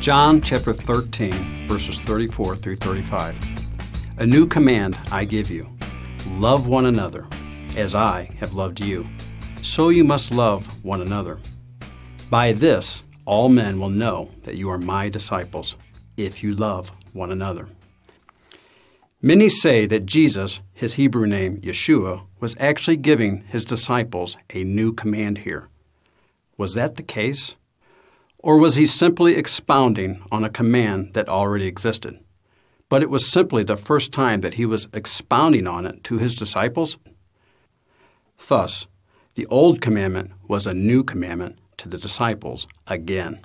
John chapter 13, verses 34 through 35. A new command I give you. Love one another, as I have loved you. So you must love one another. By this, all men will know that you are my disciples, if you love one another. Many say that Jesus, his Hebrew name Yeshua, was actually giving his disciples a new command here. Was that the case? Or was he simply expounding on a command that already existed? But it was simply the first time that he was expounding on it to his disciples. Thus, the old commandment was a new commandment to the disciples again.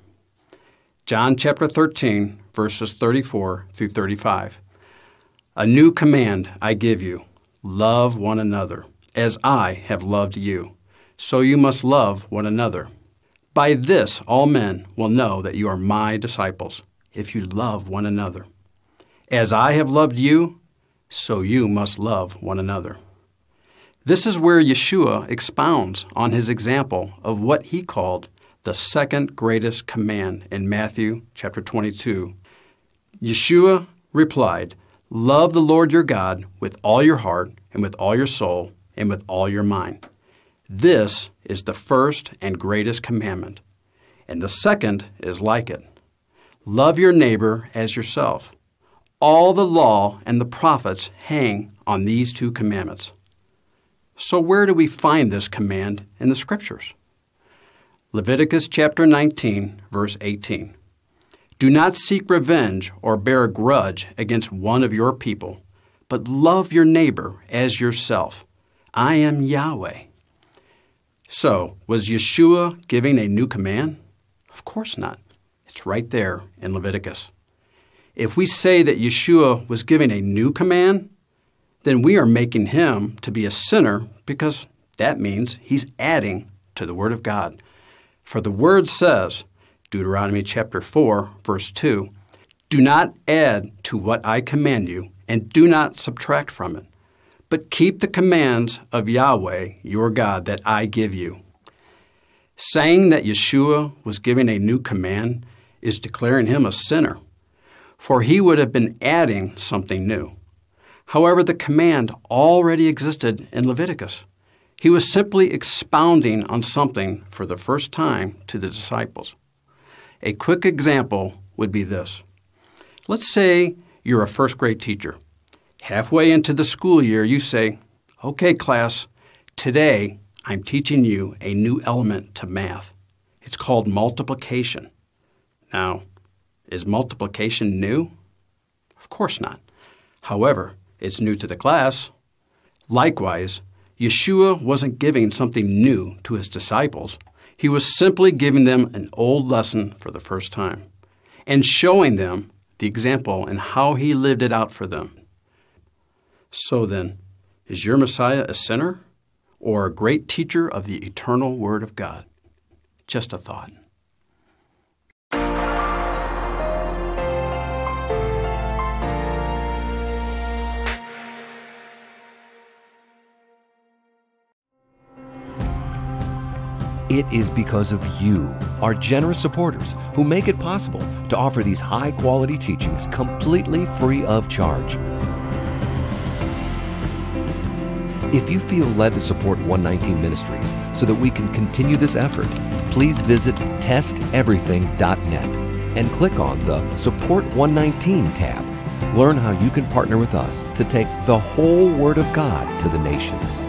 John chapter 13, verses 34 through 35. A new command I give you, love one another, as I have loved you. So you must love one another. By this all men will know that you are my disciples, if you love one another. As I have loved you, so you must love one another. This is where Yeshua expounds on his example of what he called the second greatest command in Matthew chapter 22. Yeshua replied, "Love the Lord your God with all your heart and with all your soul and with all your mind. This is the first and greatest commandment, and the second is like it. Love your neighbor as yourself. All the law and the prophets hang on these two commandments." So where do we find this command in the Scriptures? Leviticus chapter 19, verse 18. Do not seek revenge or bear a grudge against one of your people, but love your neighbor as yourself. I am Yahweh. So, was Yeshua giving a new command? Of course not. It's right there in Leviticus. If we say that Yeshua was giving a new command, then we are making him to be a sinner, because that means he's adding to the Word of God. For the Word says, Deuteronomy chapter 4, verse 2, do not add to what I command you, and do not subtract from it, but keep the commands of Yahweh, your God, that I give you. Saying that Yeshua was giving a new command is declaring him a sinner, for he would have been adding something new. However, the command already existed in Leviticus. He was simply expounding on something for the first time to the disciples. A quick example would be this. Let's say you're a first-grade teacher. Halfway into the school year, you say, "Okay, class, today I'm teaching you a new element to math. It's called multiplication." Now, is multiplication new? Of course not. However, it's new to the class. Likewise, Yeshua wasn't giving something new to his disciples. He was simply giving them an old lesson for the first time and showing them the example and how he lived it out for them. So then, is your Messiah a sinner or a great teacher of the eternal Word of God? Just a thought. It is because of you, our generous supporters, who make it possible to offer these high-quality teachings completely free of charge. If you feel led to support 119 Ministries so that we can continue this effort, please visit testeverything.net and click on the Support 119 tab. Learn how you can partner with us to take the whole Word of God to the nations.